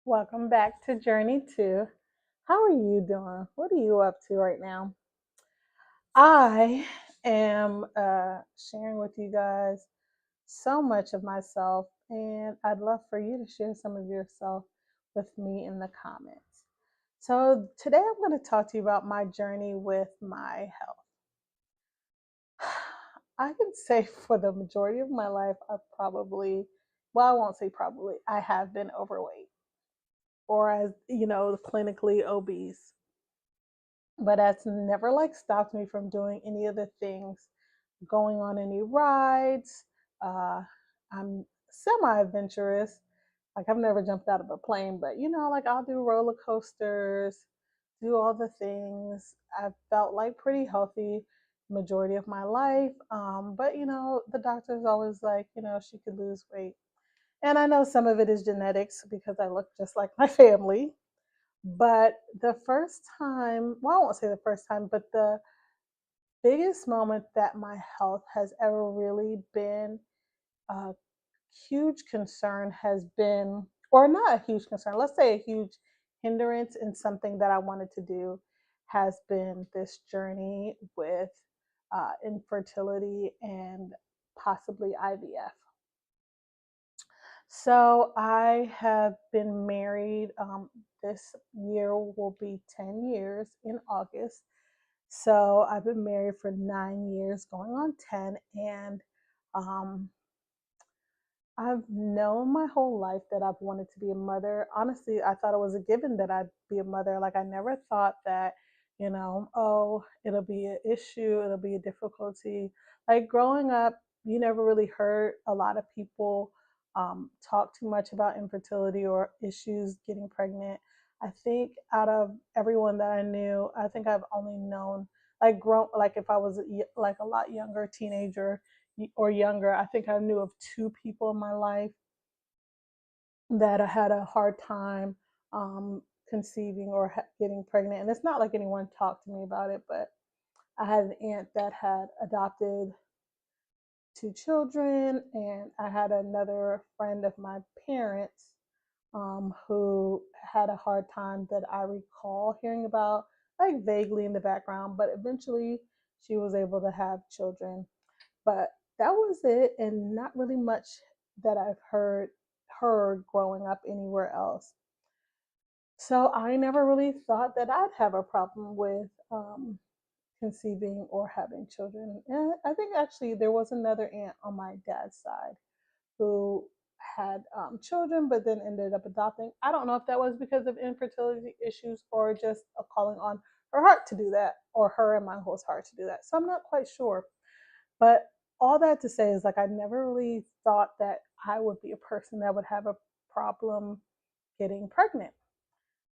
Welcome back to Journey 2. How are you doing? What are you up to right now? I am sharing with you guys so much of myself, and I'd love for you to share some of yourself with me in the comments. So, today I'm going to talk to you about my journey with my health. I can say for the majority of my life, I won't say probably, I have been overweight or as clinically obese, but that's never like stopped me from doing any of the things, going on any rides. uh I'm semi adventurous. Like, I've never jumped out of a plane, but like, I'll do roller coasters, do all the things. I felt like pretty healthy majority of my life, but the doctor's always like, she could lose weight. And I know some of it is genetics because I look just like my family. But the first time, well, I won't say the first time, but the biggest moment that my health has ever really been a huge concern has been, or not a huge concern, let's say a huge hindrance in something that I wanted to do, has been this journey with infertility and possibly IVF. So I have been married. This year will be 10 years in August. So I've been married for 9 years, going on 10. And um, I've known my whole life that I've wanted to be a mother. Honestly, I thought it was a given that I'd be a mother. Like, I never thought that, oh, it'll be an issue, it'll be a difficulty. Like, growing up, you never really heard a lot of people talk too much about infertility or issues getting pregnant. I think out of everyone that I knew, I think I've only known, like if I was like a lot younger, teenager or younger, I think I knew of two people in my life that I had a hard time conceiving or getting pregnant. And it's not like anyone talked to me about it, but I had an aunt that had adopted two children, and I had another friend of my parents who had a hard time that I recall hearing about, like vaguely in the background, but eventually she was able to have children. But that was it, and not really much that I've heard growing up anywhere else. So I never really thought that I'd have a problem with conceiving or having children. And I think actually there was another aunt on my dad's side who had children, but then ended up adopting. I don't know if that was because of infertility issues or just a calling on her heart to do that, or her and my host's heart to do that. So I'm not quite sure. But all that to say is, like, I never really thought that I would be a person that would have a problem getting pregnant.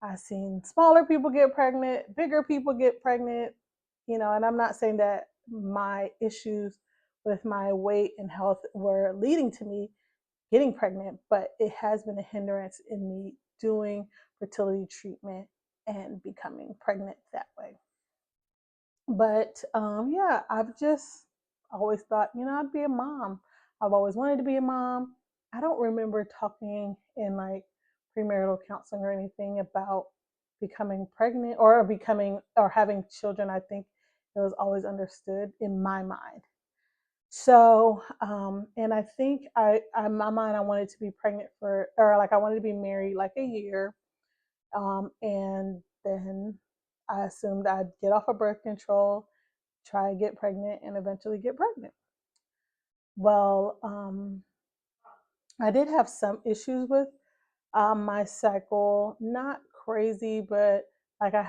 I've seen smaller people get pregnant, bigger people get pregnant, and I'm not saying that my issues with my weight and health were leading to me getting pregnant, but it has been a hindrance in me doing fertility treatment and becoming pregnant that way. But yeah, I've just always thought, I'd be a mom. I've always wanted to be a mom. I don't remember talking in like premarital counseling or anything about becoming pregnant or becoming or having children. I think it was always understood in my mind. So, and I think in my mind, I wanted to be pregnant or like I wanted to be married like a year. And then I assumed I'd get off of birth control, try to get pregnant, and eventually get pregnant. Well, I did have some issues with my cycle, not crazy, but like I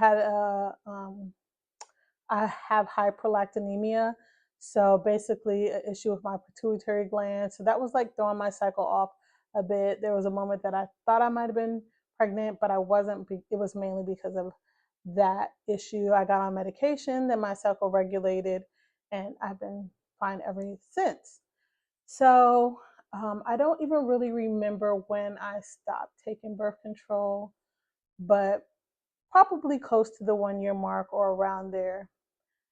have hyperlactinemia. So basically, an issue with my pituitary gland. So that was like throwing my cycle off a bit. There was a moment that I thought I might have been pregnant, but I wasn't. It was mainly because of that issue. I got on medication, then my cycle regulated, and I've been fine ever since. So I don't even really remember when I stopped taking birth control, but probably close to the 1 year mark or around there.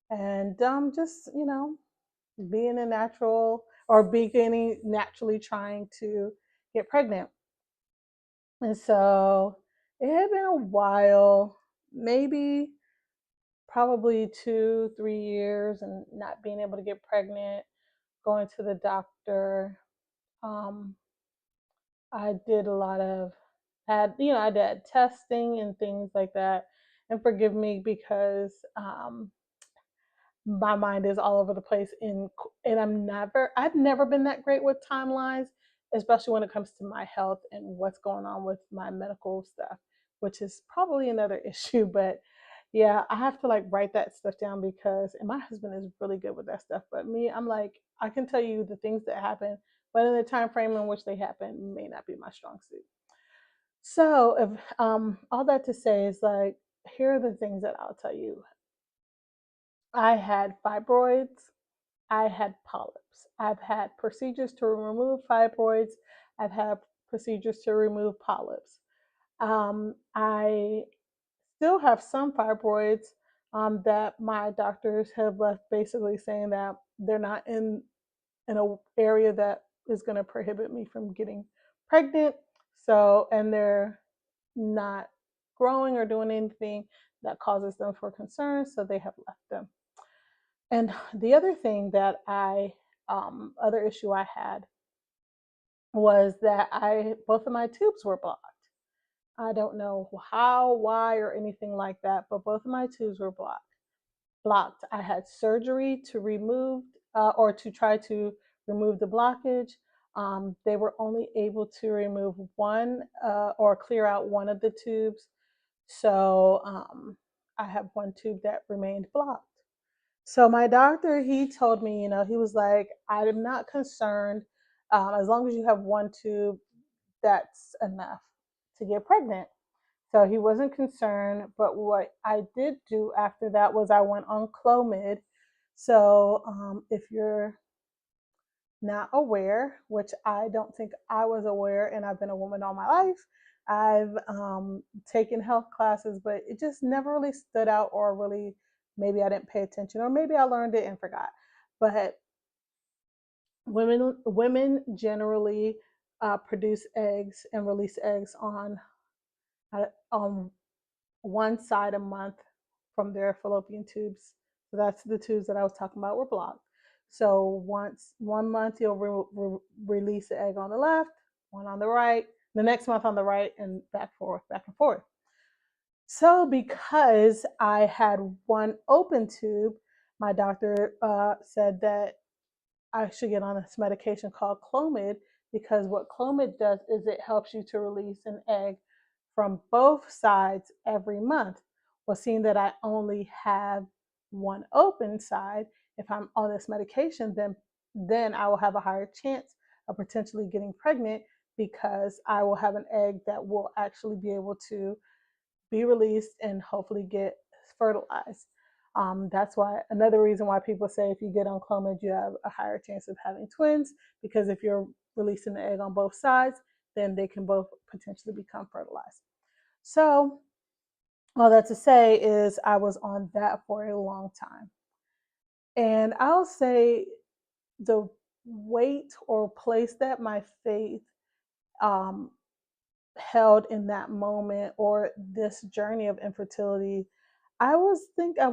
And just, being a natural or beginning naturally trying to get pregnant. And so it had been a while, maybe probably 2, 3 years, and not being able to get pregnant, going to the doctor. Um, I did a lot of I did testing and things like that. And forgive me because my mind is all over the place and I've never been that great with timelines, especially when it comes to my health and what's going on with my medical stuff, which is probably another issue. But yeah, I have to like write that stuff down because and my husband is really good with that stuff, but me, I'm like, I can tell you the things that happen, but in the time frame in which they happen may not be my strong suit. So if all that to say is like, here are the things that I'll tell you. I had fibroids, I had polyps. I've had procedures to remove fibroids. I've had procedures to remove polyps. I still have some fibroids that my doctors have left basically saying that they're not in a area that is going to prohibit me from getting pregnant. So, and they're not growing or doing anything that causes them for concern. So they have left them. And the other thing that other issue I had was that both of my tubes were blocked. I don't know how, why, or anything like that, but both of my tubes were blocked. I had surgery to remove or to try to remove the blockage. They were only able to remove one or clear out one of the tubes. So I have one tube that remained blocked. So my doctor, he told me, he was like, I'm not concerned. As long as you have one tube, that's enough to get pregnant. So he wasn't concerned. But what I did do after that was I went on Clomid. So if you're not aware, which I don't think I was aware, and I've been a woman all my life, I've taken health classes, but it just never really stood out, or really maybe I didn't pay attention, or maybe I learned it and forgot. But women generally produce eggs and release eggs on one side a month from their fallopian tubes. So that's the tubes that I was talking about were blocked. So once 1 month you'll release the egg on the left, one on the right, the next month on the right, and back and forth. So because I had one open tube, my doctor said that I should get on this medication called Clomid, because what Clomid does is it helps you to release an egg from both sides every month. Well, seeing that I only have one open side, if I'm on this medication, then I will have a higher chance of potentially getting pregnant, because I will have an egg that will actually be able to be released and hopefully get fertilized. That's why another reason why people say if you get on Clomid, you have a higher chance of having twins, because if you're releasing the egg on both sides, then they can both potentially become fertilized. So, all that to say is I was on that for a long time. And I'll say the weight or place that my faith um, held in that moment, or this journey of infertility, I was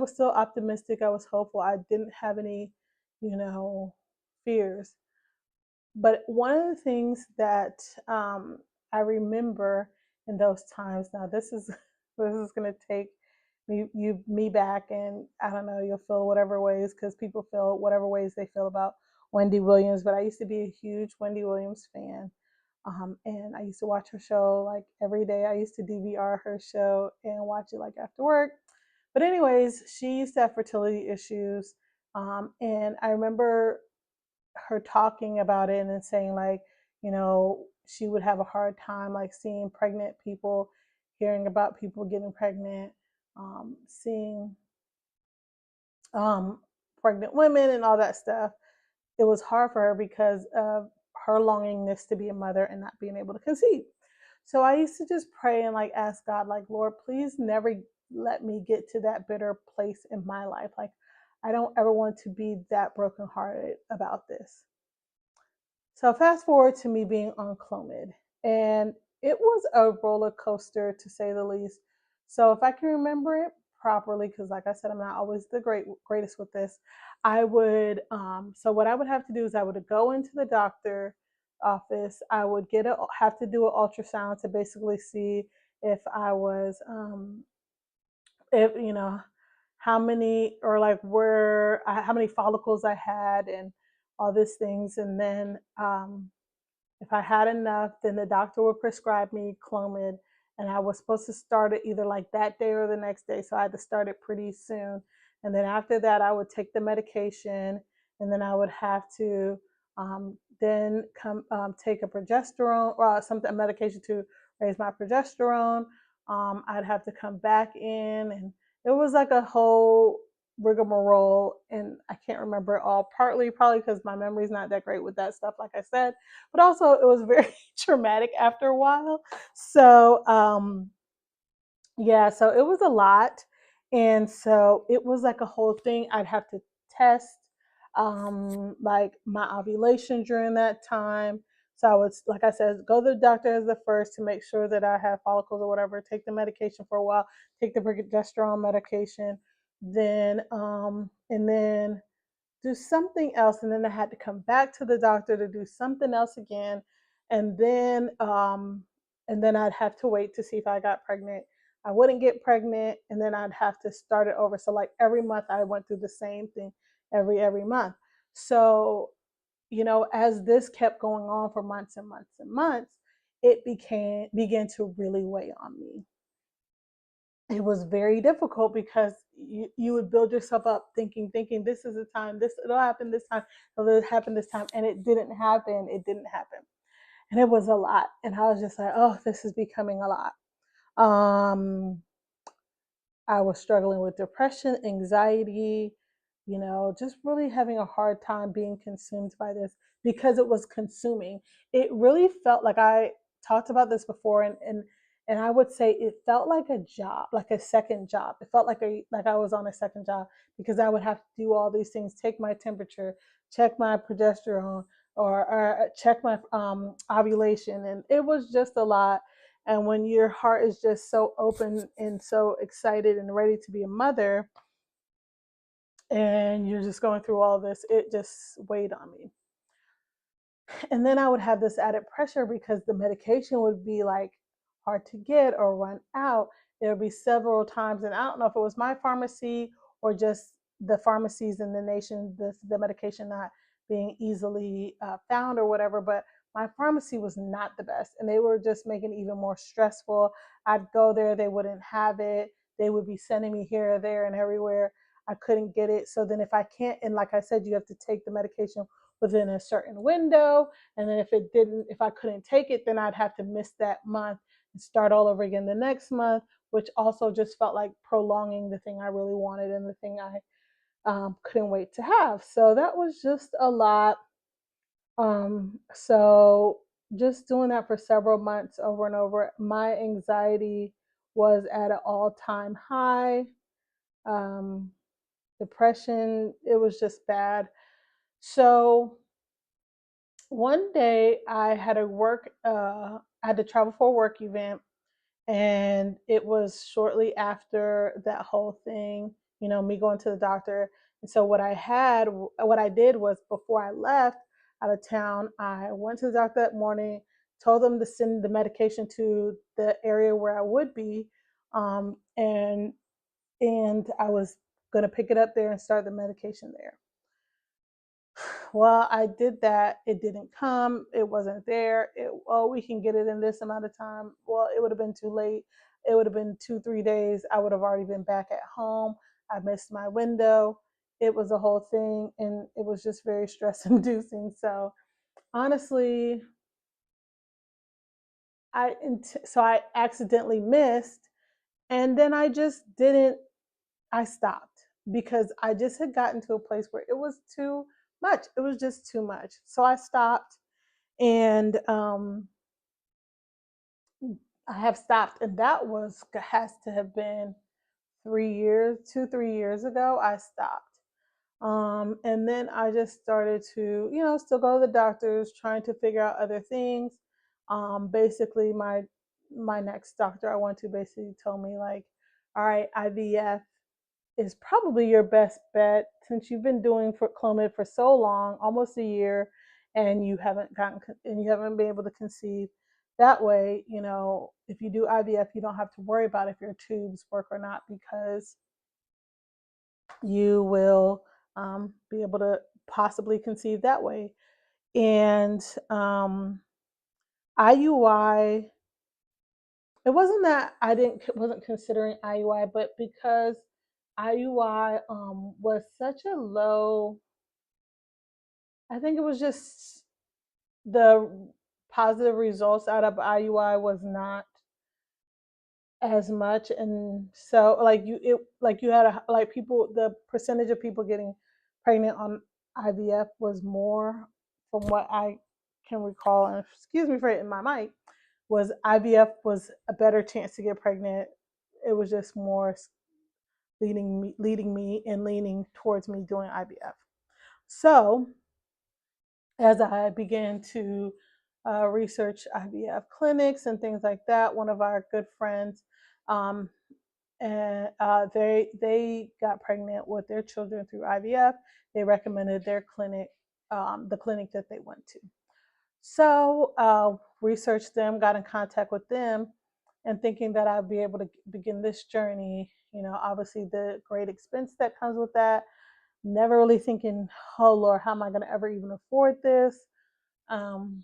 still optimistic. I was hopeful. I didn't have any, you know, fears. But one of the things that I remember in those times, now this is this is going to take me back, and I don't know, you'll feel whatever ways, because people feel whatever ways they feel about Wendy Williams. But I used to be a huge Wendy Williams fan, and I used to watch her show like every day. I used to DVR her show and watch it like after work. But anyways, she used to have fertility issues, and I remember her talking about it and then saying like, she would have a hard time like seeing pregnant people, hearing about people getting pregnant, seeing um, pregnant women and all that stuff. It was hard for her because of her longingness to be a mother and not being able to conceive. So I used to just pray and like ask God, like, Lord, please never let me get to that bitter place in my life. Like, I don't ever want to be that brokenhearted about this. So fast forward to me being on Clomid, and it was a roller coaster to say the least. So if I can remember it properly, because like I said, I'm not always the greatest with this, I would so what I would have to do is I would go into the doctor office. I would have to do an ultrasound to basically see if I was if how many, or like where how many follicles I had and all these things. And then if I had enough, then the doctor would prescribe me Clomid, and I was supposed to start it either like that day or the next day. So I had to start it pretty soon. And then after that, I would take the medication, and then I would have to then come take a progesterone or something, a medication to raise my progesterone. I'd have to come back in, and it was like a whole rigmarole, and I can't remember it all. Partly probably because my memory's not that great with that stuff, like I said, but also it was very traumatic after a while. So yeah, so it was a lot. And so it was like a whole thing. I'd have to test like my ovulation during that time. So I would, like I said, go to the doctor as the first to make sure that I have follicles or whatever, take the medication for a while, take the progesterone medication, then and then do something else, and then I had to come back to the doctor to do something else again, and then I'd have to wait to see if I got pregnant. I wouldn't get pregnant, and then I'd have to start it over. So like every month I went through the same thing every month. So as this kept going on for months and months and months, it began to really weigh on me. It was very difficult because you would build yourself up thinking this is the time, this it'll happen this time, it'll happen this time, and it didn't happen, and it was a lot, and I was just like, oh, this is becoming a lot. I was struggling with depression, anxiety, just really having a hard time being consumed by this because it was consuming. It really felt like, I talked about this before, and I would say it felt like a job, like a second job. It felt like I was on a second job because I would have to do all these things, take my temperature, check my progesterone, or check my ovulation, and it was just a lot. And when your heart is just so open and so excited and ready to be a mother, and you're just going through all this, it just weighed on me. And then I would have this added pressure because the medication would be like hard to get or run out. There would be several times, and I don't know if it was my pharmacy or just the pharmacies in the nation, the medication not being easily found or whatever, but my pharmacy was not the best, and they were just making it even more stressful. I'd go there, they wouldn't have it. They would be sending me here, there, and everywhere. I couldn't get it. So then if I can't, and like I said, you have to take the medication within a certain window. And then if I couldn't take it, then I'd have to miss that month and start all over again the next month, which also just felt like prolonging the thing I really wanted and the thing I couldn't wait to have. So that was just a lot. So just doing that for several months over and over, my anxiety was at an all-time high. Um, Depression, it was just bad. So one day I had to travel for a work event, and it was shortly after that whole thing, me going to the doctor. And so what I did was, before I left out of town, I went to the doctor that morning, told them to send the medication to the area where I would be, and I was going to pick it up there and start the medication there. Well, I did that. It didn't come. It wasn't there. Oh, we can get it in this amount of time. Well, it would have been too late. It would have been 2, 3 days. I would have already been back at home. I missed my window. It was a whole thing, and it was just very stress inducing. So honestly, I accidentally missed, and then I just didn't. I stopped because I just had gotten to a place where it was too much. It was just too much. So I stopped, and I have stopped, and that has to have been 3 years, 2, 3 years ago. I stopped. And then I just started to, still go to the doctors, trying to figure out other things. Basically, my my next doctor I went to basically told me like, all right, IVF is probably your best bet since you've been doing for Clomid for so long, almost a year, and you haven't been able to conceive. That way, if you do IVF, you don't have to worry about if your tubes work or not because you will be able to possibly conceive that way. And IUI, it wasn't that I didn't wasn't considering IUI, but because IUI was such a low, I think it was just the positive results out of IUI was not as much, and so like you had like people, the percentage of people getting pregnant on IVF was more, from what I can recall, and excuse me for hitting my mic, was IVF was a better chance to get pregnant. It was just more leading me and leaning towards me doing IVF. So as I began to research IVF clinics and things like that, one of our good friends, um, and they got pregnant with their children through IVF. They recommended their clinic, the clinic that they went to. So researched them, got in contact with them, and thinking that I'd be able to begin this journey. Obviously the great expense that comes with that. Never really thinking, oh Lord, how am I going to ever even afford this? Um,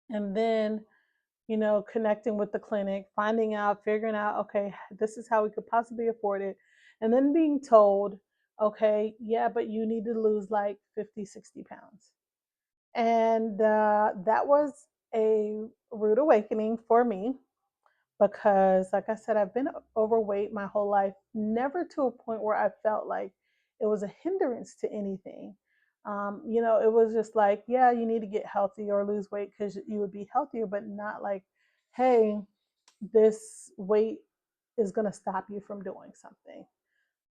and then, connecting with the clinic, finding out, figuring out, okay, this is how we could possibly afford it. And then being told, okay, yeah, but you need to lose like 50, 60 pounds. And that was a rude awakening for me because, like I said, I've been overweight my whole life, never to a point where I felt like it was a hindrance to anything. It was just like, yeah, you need to get healthy or lose weight because you would be healthier, but not like, hey, this weight is going to stop you from doing something.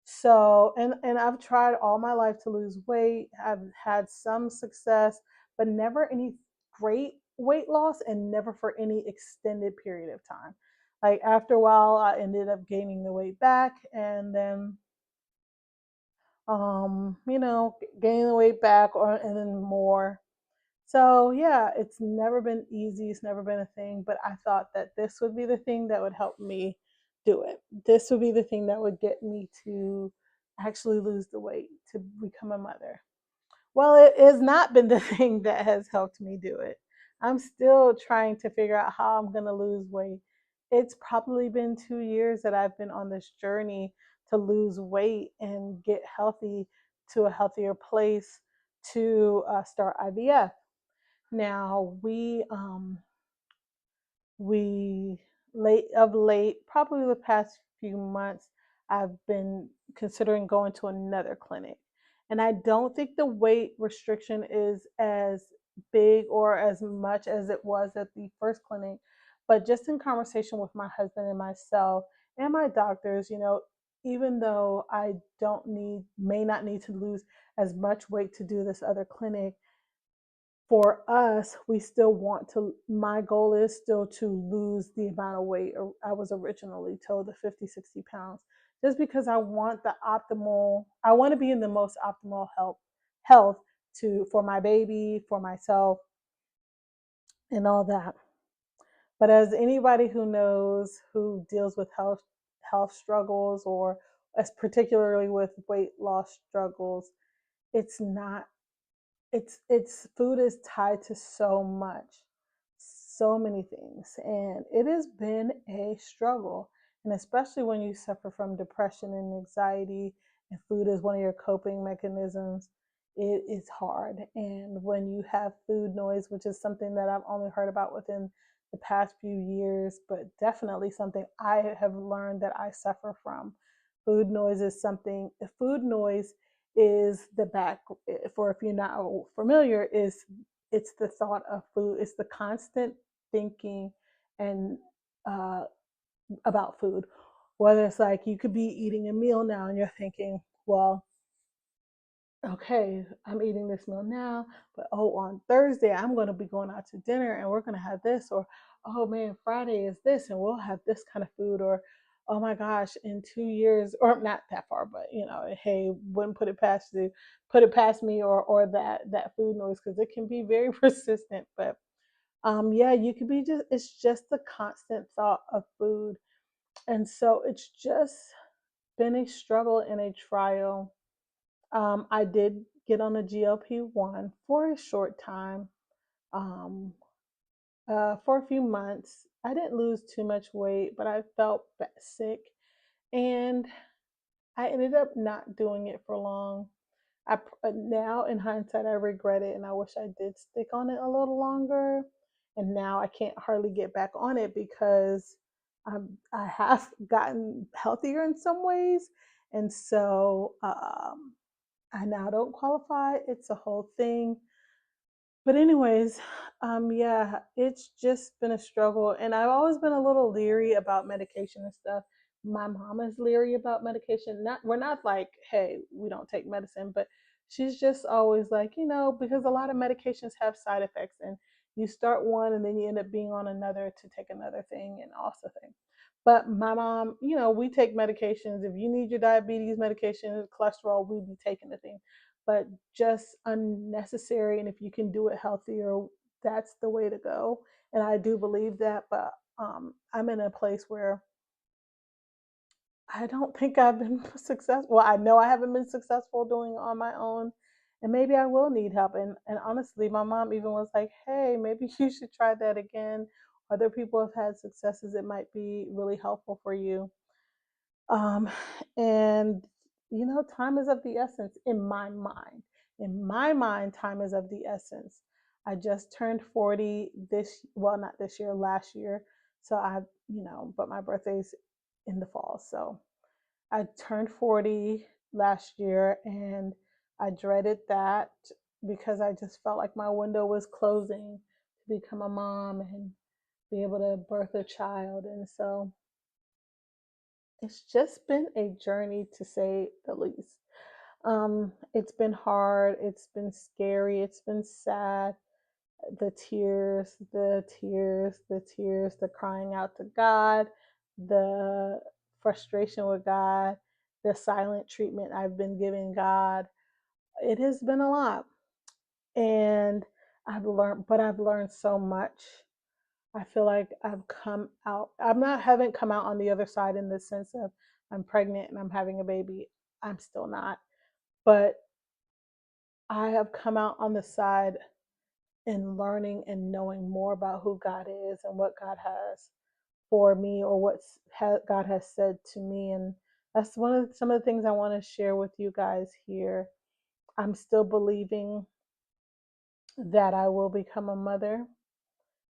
So, and I've tried all my life to lose weight. I've had some success, but never any great weight loss and never for any extended period of time. Like after a while, I ended up gaining the weight back and then, gaining the weight back and then more. So yeah, it's never been easy. It's never been a thing, but I thought that this would be the thing that would help me do it. This would be the thing that would get me to actually lose the weight to become a mother. Well, it has not been the thing that has helped me do it. I'm still trying to figure out how I'm going to lose weight. It's probably been 2 years that I've been on this journey to lose weight and get healthy to a healthier place to start IVF. Now we late, probably the past few months, I've been considering going to another clinic. And I don't think the weight restriction is as big or as much as it was at the first clinic. But just in conversation with my husband and myself and my doctors, even though I may not need to lose as much weight to do this other clinic, for us, we still want to, my goal is still to lose the amount of weight I was originally told, the 50, 60 pounds, just because I want to be in the most optimal health for my baby, for myself, and all that. But as anybody who knows, who deals with health struggles, or as particularly with weight loss struggles, it's not it's food is tied to so many things, and it has been a struggle. And especially when you suffer from depression and anxiety and food is one of your coping mechanisms, it is hard. And when you have food noise, which is something that I've only heard about within the past few years, but definitely something I have learned that I suffer from. Food noise is the back, for if you're not familiar, is it's the thought of food. It's the constant thinking and uh, about food. Whether it's like you could be eating a meal now and you're thinking, well, okay, I'm eating this meal now, but oh, on Thursday, I'm going to be going out to dinner and we're going to have this, or oh man, Friday is this and we'll have this kind of food, or oh my gosh, in 2 years, or not that far, but hey, wouldn't put it past me, or that food noise, because it can be very persistent. But yeah, you could be just, it's just the constant thought of food. And so it's just been a struggle and a trial. I did get on a GLP-1 for a short time, um, for a few months. I didn't lose too much weight, but I felt sick, and I ended up not doing it for long. Now in hindsight, I regret it, and I wish I did stick on it a little longer. And now I can't hardly get back on it because I have gotten healthier in some ways, and so I now don't qualify. It's a whole thing. But anyways, yeah, it's just been a struggle, and I've always been a little leery about medication and stuff. My mom is leery about medication. Not we're not like, hey, we don't take medicine, but she's just always like, because a lot of medications have side effects, and you start one and then you end up being on another to take another thing and also thing. But my mom, we take medications. If you need your diabetes medication, cholesterol, we be taking the thing. But just unnecessary. And if you can do it healthier, that's the way to go. And I do believe that. But I'm in a place where I don't think I've been successful. Well, I know I haven't been successful doing it on my own. And maybe I will need help. And honestly, my mom even was like, hey, maybe you should try that again. Other people have had successes. It might be really helpful for you. Um, and time is of the essence in my mind. In my mind, time is of the essence. I just turned 40 well, not this year, last year. So but my birthday's in the fall. So I turned 40 last year, and I dreaded that because I just felt like my window was closing to become a mom and be able to birth a child. And so it's just been a journey, to say the least. It's been hard, it's been scary, it's been sad. The tears, the tears, the tears, the crying out to God, the frustration with God, the silent treatment I've been giving God. It has been a lot. And I've learned so much. I feel like I've come out. Haven't come out on the other side in the sense of I'm pregnant and I'm having a baby. I'm still not. But I have come out on the side in learning and knowing more about who God is and what God has for me, or what God has said to me. And that's some of the things I want to share with you guys here. I'm still believing that I will become a mother.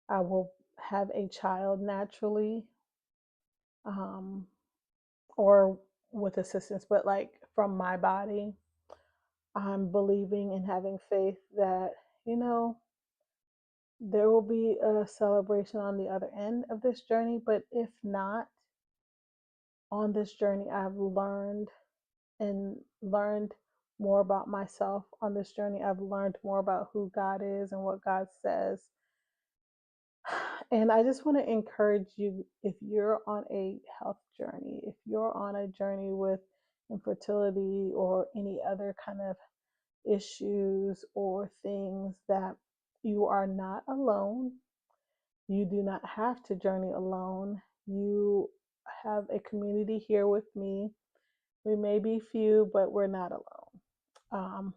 I will have a child naturally. Um, or with assistance, but like from my body. I'm believing and having faith that, you know, there will be a celebration on the other end of this journey. But if not, on this journey, I've learned more about myself. On this journey, I've learned more about who God is and what God says. And I just want to encourage you, if you're on a health journey, if you're on a journey with infertility or any other kind of issues or things, that you are not alone. You do not have to journey alone. You have a community here with me. We may be few, but we're not alone. Um,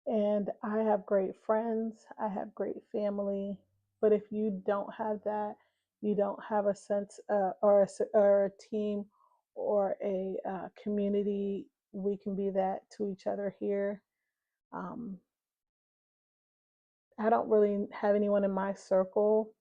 and I have great friends, I have great family. But if you don't have that, you don't have a sense or a team or a community, we can be that to each other here. Um, I don't really have anyone in my circle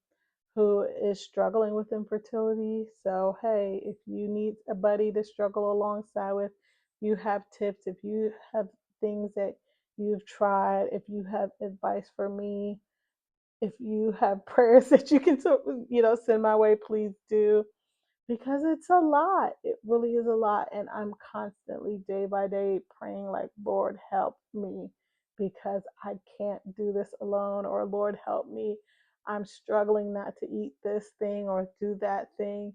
who is struggling with infertility. So, hey, if you need a buddy to struggle alongside with, you have tips, if you have things that you've tried, if you have advice for me, if you have prayers that you can, send my way, please do. because it's a lot. It really is a lot. And I'm constantly, day by day, praying, like, Lord, help me because I can't do this alone. Or, Lord, help me. I'm struggling not to eat this thing or do that thing.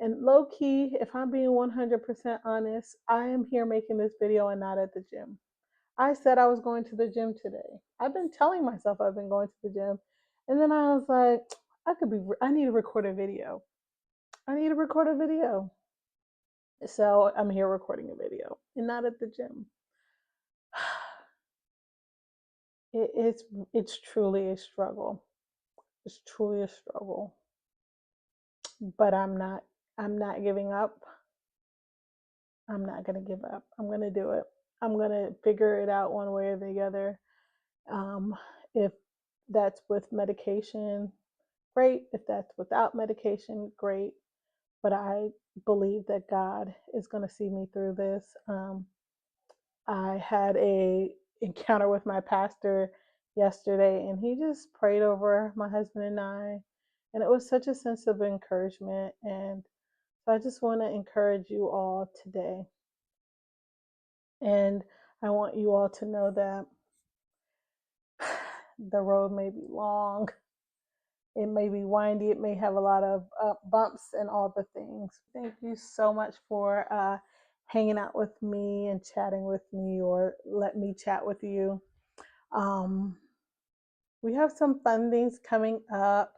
And low key, if I'm being 100% honest, I am here making this video and not at the gym. I said I was going to the gym today. I've been telling myself I've been going to the gym. And then I was like, I need to record a video. I need to record a video. So I'm here recording a video and not at the gym. It's truly a struggle. It's truly a struggle. But I'm not giving up. I'm not gonna give up. I'm gonna do it. I'm gonna figure it out one way or the other. Um, if that's with medication, great. If that's without medication, great. But I believe that God is going to see me through this. I had a encounter with my pastor yesterday, and he just prayed over my husband and I, and it was such a sense of encouragement. And so I just want to encourage you all today, and I want you all to know that the road may be long, it may be windy, it may have a lot of bumps and all the things. Thank you so much for hanging out with me and chatting with me, or let me chat with you. Um, we have some fun things coming up.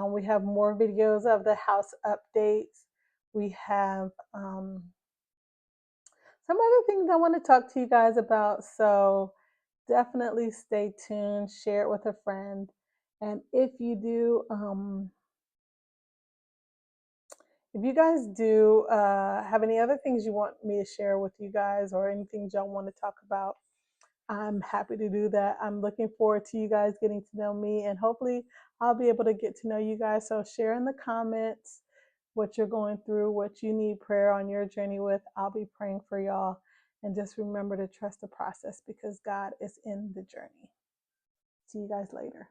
We have more videos of the house updates. We have some other things I want to talk to you guys about. So definitely stay tuned, share it with a friend. And if you guys do have any other things you want me to share with you guys, or anything y'all want to talk about, I'm happy to do that. I'm looking forward to you guys getting to know me, and hopefully I'll be able to get to know you guys. So share in the comments what you're going through, what you need prayer on your journey with. I'll be praying for y'all. And just remember to trust the process, because God is in the journey. See you guys later.